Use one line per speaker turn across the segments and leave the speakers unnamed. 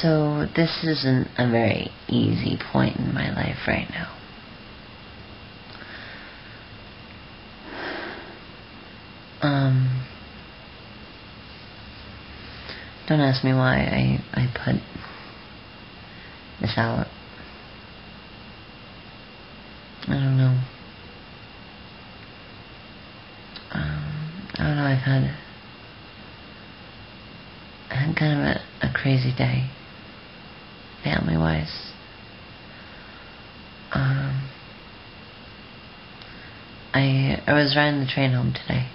So this isn't a very easy point in my life right now. Don't ask me why I put this out. I don't know. I don't know, I had kind of a crazy day, family-wise. I was riding the train home today,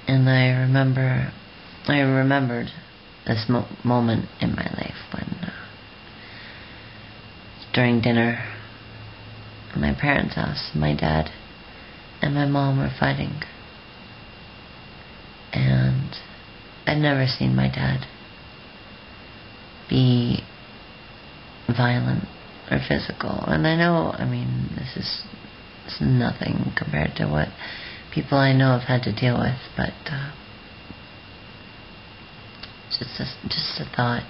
and I remembered this moment in my life when, during dinner at my parents' house, my dad and my mom were fighting. And I'd never seen my dad be violent or physical. And I know, this is nothing compared to what people I know have had to deal with, but just a thought.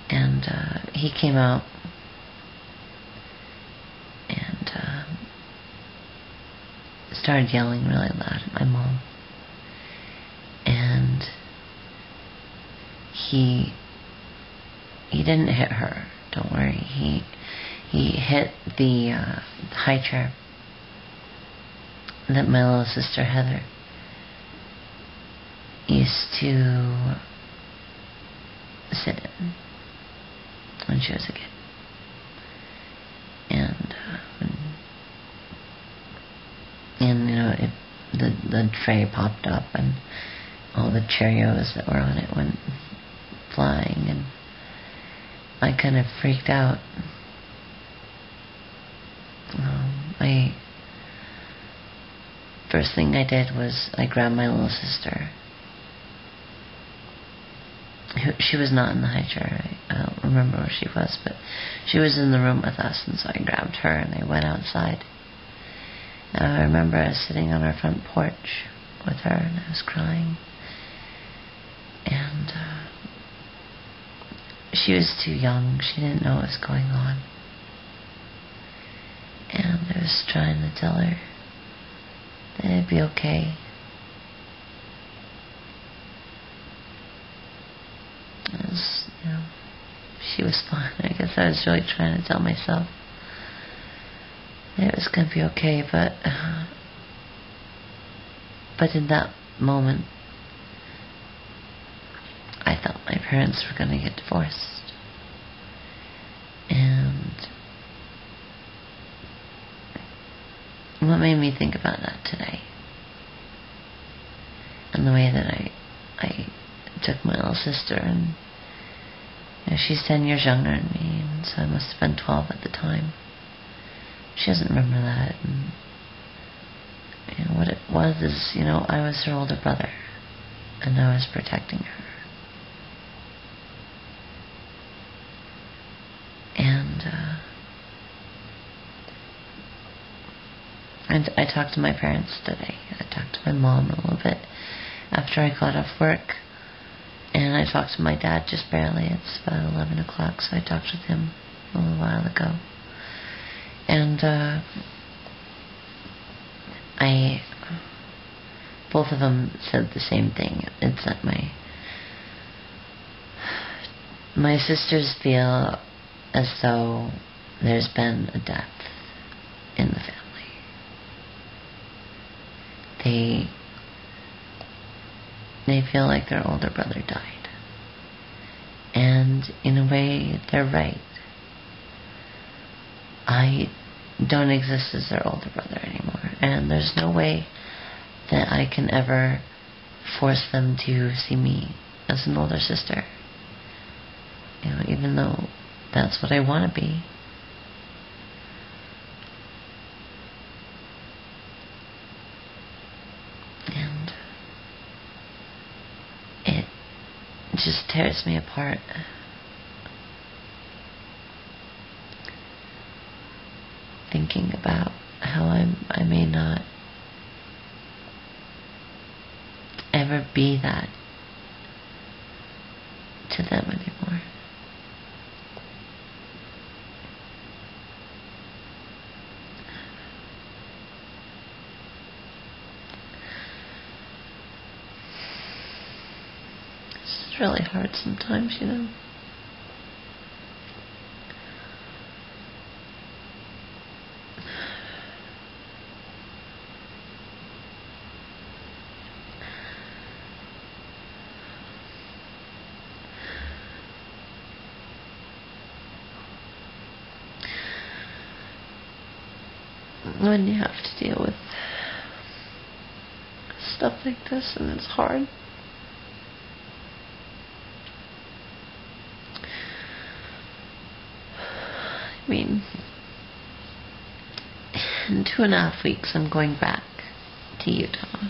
And he came out and started yelling really loud at my mom. And he didn't hit her, don't worry. He hit the high chair that my little sister Heather used to sit in when she was a kid. And the tray popped up and all the Cheerios that were on it went flying, and I kind of freaked out. First thing I did was I grabbed my little sister. She was not in the high chair. I don't remember where she was, but she was in the room with us, and so I grabbed her and I went outside. And I remember I was sitting on our front porch with her, and I was crying. And she was too young. She didn't know what was going on. And I was trying to tell her that it'd be okay. She was fine. I guess I was really trying to tell myself that it was going to be okay, but in that moment, I thought my parents were going to get divorced. And what made me think about that today, and the way that I took my little sister, and she's 10 years younger than me, and so I must have been 12 at the time. She doesn't remember that. And what it was is, I was her older brother, and I was protecting her. And I talked to my parents today. I talked to my mom a little bit after I got off work. And I talked to my dad just barely. It's about 11 o'clock, so I talked with him a little while ago. And both of them said the same thing. It's that my sisters feel as though there's been a death in the family. They feel like their older brother died. And in a way, they're right. I don't exist as their older brother anymore. And there's no way that I can ever force them to see me as an older sister. Even though that's what I want to be. It just tears me apart. Thinking about how I may not ever be that to them anymore. It's really hard sometimes, you know. When you have to deal with stuff like this, and it's hard. I mean, in 2.5 weeks I'm going back to Utah.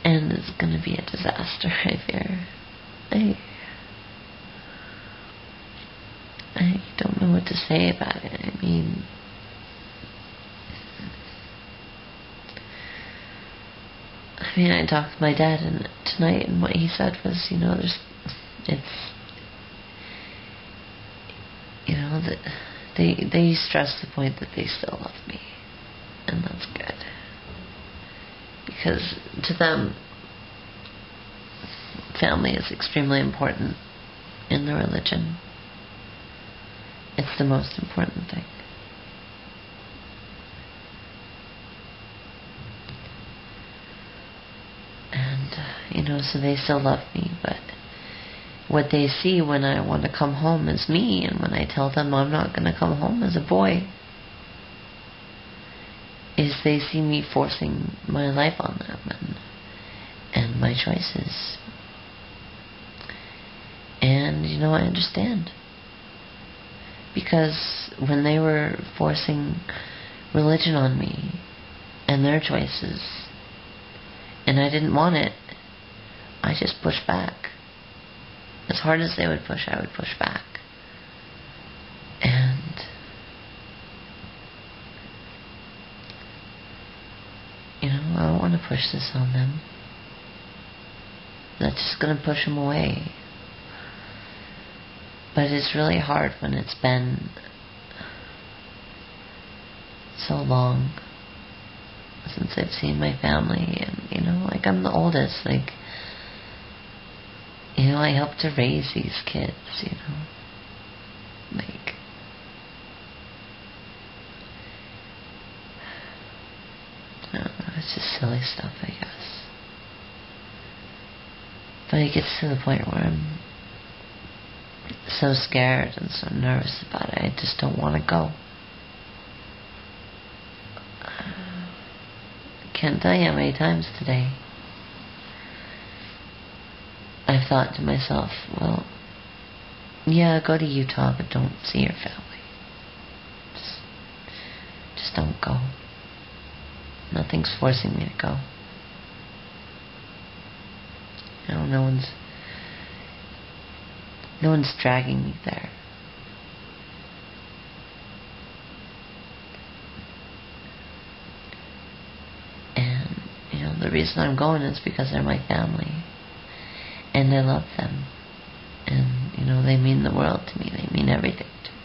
And it's going to be a disaster, I fear. I don't know what to say about it. I mean, I talked to my dad tonight, and what he said was, you know, that they stress the point that they still love me, and that's good. Because to them, family is extremely important in the religion. It's the most important thing. And, so they still love me, but what they see when I want to come home is me, and when I tell them I'm not going to come home as a boy, is they see me forcing my life on them and my choices. And, I understand. Because when they were forcing religion on me and their choices, and I didn't want it, I just pushed back. As hard as they would push, I would push back. And I don't want to push this on them. That's just going to push them away. But it's really hard when it's been so long since I've seen my family, and I'm the oldest, I helped to raise these kids, I don't know, it's just silly stuff, I guess. But it gets to the point where I'm so scared and so nervous about it, I just don't want to go. I can't tell you how many times today I've thought to myself, well, yeah, go to Utah, but don't see your family. Just don't go. Nothing's forcing me to go. No one's dragging me there. And, the reason I'm going is because they're my family. And I love them. And, they mean the world to me. They mean everything to me.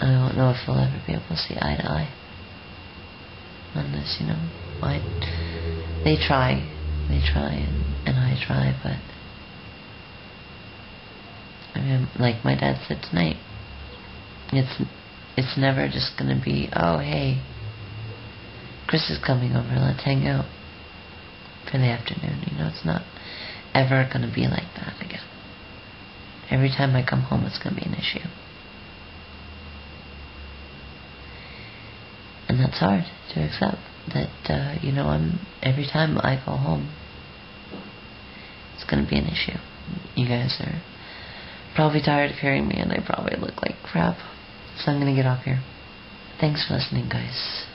I don't know if we'll ever be able to see eye to eye on this, They try, and I try, but like my dad said tonight, it's never just going to be, oh, hey, Chris is coming over, let's hang out for the afternoon. It's not ever going to be like that again. Every time I come home, it's going to be an issue. And that's hard to accept, that, every time I go home, it's going to be an issue. You guys are probably tired of hearing me, and I probably look like crap. So I'm going to get off here. Thanks for listening, guys.